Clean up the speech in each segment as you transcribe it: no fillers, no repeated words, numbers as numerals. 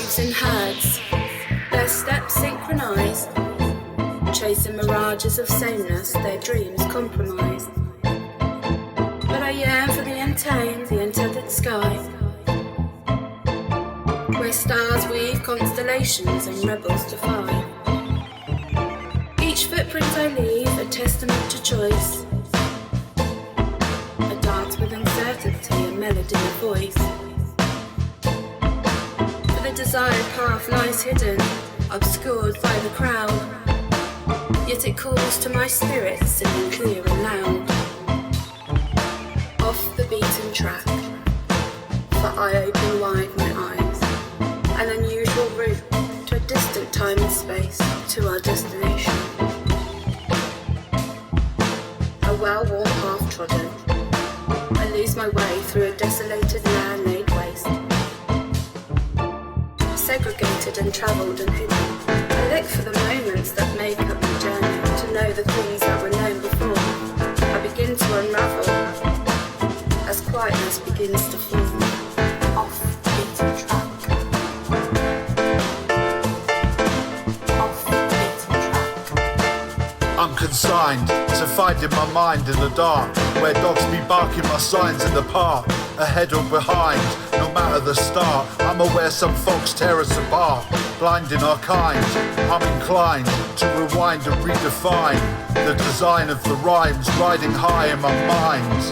wolves in herds, their steps synchronized, chasing mirages of sameness, their dreams compromised. But I yearn for the untamed, the untethered sky, where stars weave constellations and rebels defy. Each footprint I leave a testament to choice, a dance with uncertainty, a melody of voice. For the desired path lies hidden, obscured by the crowd, yet it calls to my spirit, singing clear and loud. Off the beaten track, for I open wide my eyes, an unusual route to a distant time and space, to our destination. A well-worn path trodden, I lose my way through a desolated land laid waste, segregated and travelled and hidden. I look for the moments that make up the journey, to know the things that were known before. I begin to unravel as quietness begins to form. Off the beaten track. Off the beaten track. I'm consigned to finding my mind in the dark, where dogs be barking my signs in the park, ahead or behind, no matter the start. I'm aware some folks tear us apart, blinding our kind. I'm inclined to rewind and redefine the design of the rhymes, riding high in my mind.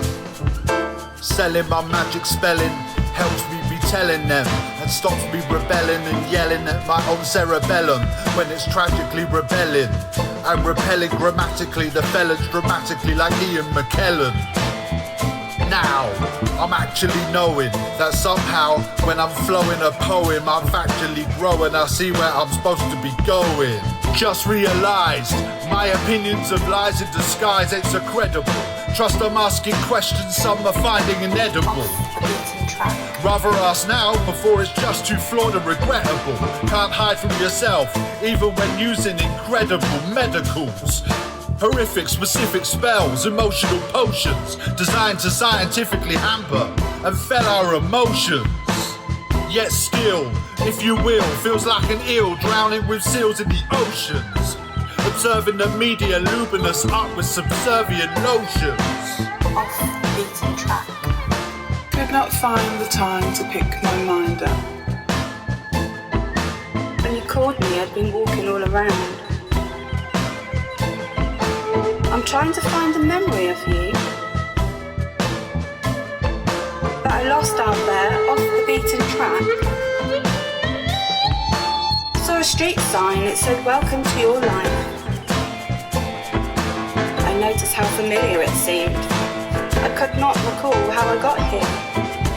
Selling my magic spelling helps me be telling them, and stops me rebelling and yelling at my own cerebellum when it's tragically rebelling and repelling grammatically the felons dramatically like Ian McKellen. Now, I'm actually knowing that somehow when I'm flowing a poem, I'm factually growing, I see where I'm supposed to be going. Just realised my opinions of lies in disguise ain't so credible. Trust I'm asking questions some are finding inedible. Rather ask now before it's just too flawed and regrettable. Can't hide from yourself even when using incredible medicals. Horrific specific spells, emotional potions designed to scientifically hamper and fell our emotions. Yet still, if you will, feels like an eel drowning with seals in the oceans, observing the media lubing us up with subservient notions. Off the beaten track. Could not find the time to pick my mind up. When you called me, I'd been walking all around. I'm trying to find a memory of you that I lost out there off the beaten track. Saw a street sign, it said welcome to your life. I noticed how familiar it seemed. I could not recall how I got here,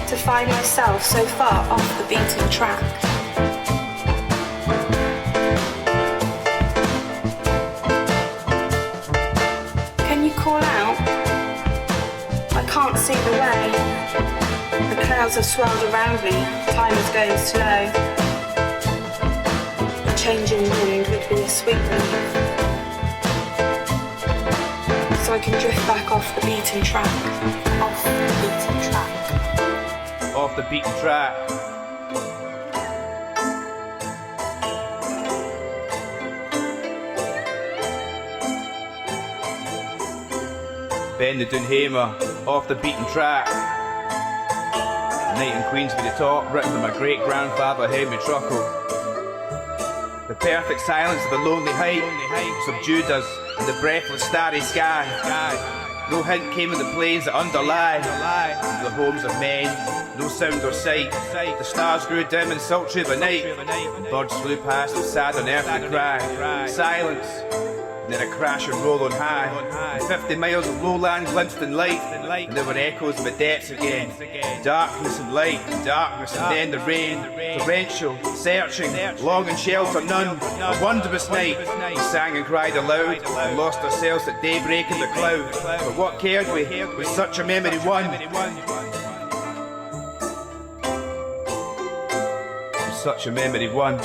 to find myself so far off the beaten track. Can you call out? I can't see the way. The clouds have swelled around me, time is going slow. A changing wind would be a sweet relief, so I can drift back off the beaten track. Off the beaten track. Off the beaten track. Ben the Dunhamer, off the beaten track. Night in Queensbury top, written by my great grandfather Henry Truckle. The perfect silence of the lonely height subdued us in the breathless starry sky. No hint came of the plains that underlie the homes of men, no sound or sight. The stars grew dim and sultry by night, and birds flew past with sad unearthly cry. Silence, and then a crash and roll on high, and 50 miles of lowland glimpsed in light, and there were echoes of the depths again. Darkness and light, darkness and then the rain, torrential, searching, long and shelter none. A wondrous night, we sang and cried aloud, and lost ourselves at daybreak in the cloud. But what cared we, with such a memory won? With such a memory won.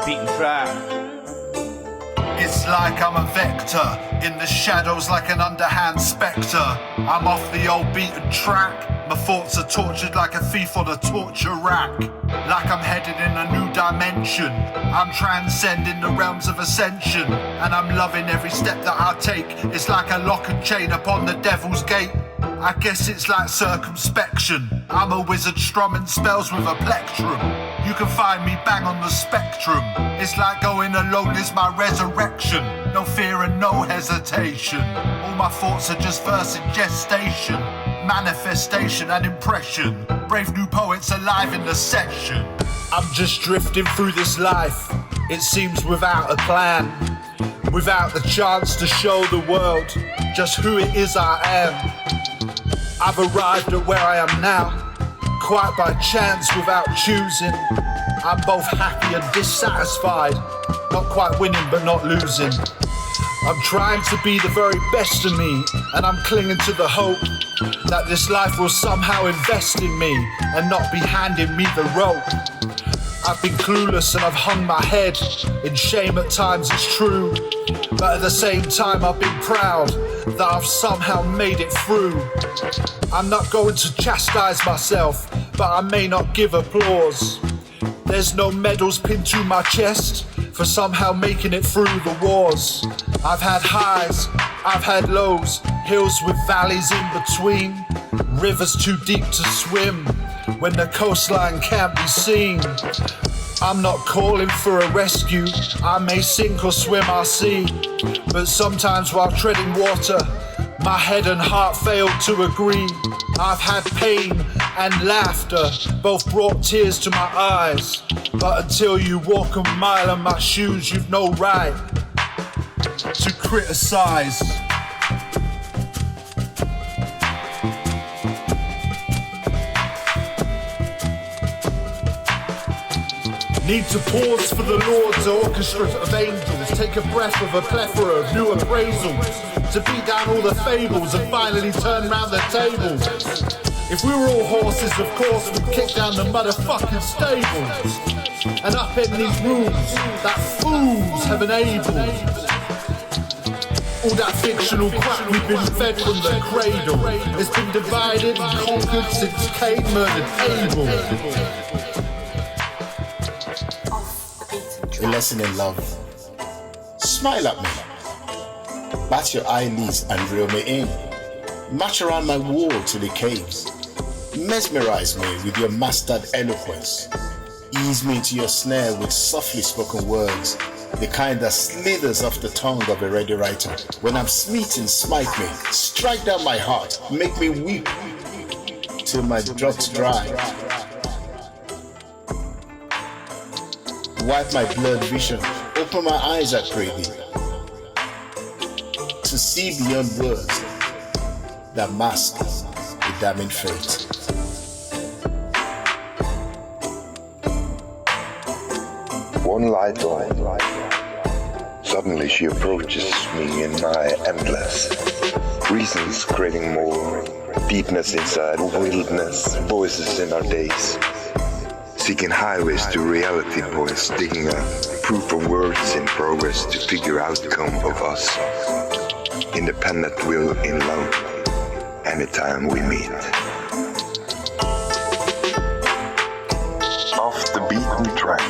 beaten track. It's like I'm a vector, in the shadows like an underhand spectre. I'm off the old beaten track. My thoughts are tortured like a thief on a torture rack. Like I'm headed in a new dimension. I'm transcending the realms of ascension. And I'm loving every step that I take. It's like a lock and chain upon the devil's gate. I guess it's like circumspection. I'm a wizard strumming spells with a plectrum. You can find me bang on the spectrum. It's like going alone is my resurrection. No fear and no hesitation. All my thoughts are just verse in gestation. Manifestation and impression. Brave new poets alive in the session. I'm just drifting through this life. It seems without a plan. Without the chance to show the world just who it is I am. I've arrived at where I am now, quite by chance without choosing. I'm both happy and dissatisfied, not quite winning but not losing. I'm trying to be the very best of me, and I'm clinging to the hope that this life will somehow invest in me and not be handing me the rope. I've been clueless and I've hung my head in shame at times, it's true, but at the same time I've been proud that I've somehow made it through. I'm not going to chastise myself, but I may not give applause. There's no medals pinned to my chest for somehow making it through the wars. I've had highs, I've had lows, hills with valleys in between, rivers too deep to swim when the coastline can't be seen. I'm not calling for a rescue, I may sink or swim, I'll see. But sometimes while treading water, my head and heart fail to agree. I've had pain and laughter, both brought tears to my eyes. But until you walk a mile in my shoes, you've no right to criticize. Need to pause for the Lord's orchestra of angels. Take a breath of a plethora of new appraisals. To beat down all the fables and finally turn round the tables. If we were all horses, of course, we'd kick down the motherfucking stables. And upend these rules that fools have enabled. All that fictional crap we've been fed from the cradle. It's been divided and conquered since Cain murdered Abel. A lesson in love. Smile at me. Bat your eyelids and reel me in. March around my wall to the caves. Mesmerize me with your mastered eloquence. Ease me into your snare with softly spoken words, the kind that slithers off the tongue of a ready writer. When I'm smitten, smite me. Strike down my heart. Make me weep till my drops dry. Wipe my blurred vision, open my eyes, I pray thee, to see beyond words that mask the damning fate. One light on. Suddenly she approaches me in my endless reasons, craving more, deepness inside, wildness, voices in our days. Seeking highways to reality points, digging up proof of words in progress to figure outcome of us. Independent will in love, anytime we meet. Off the beaten track.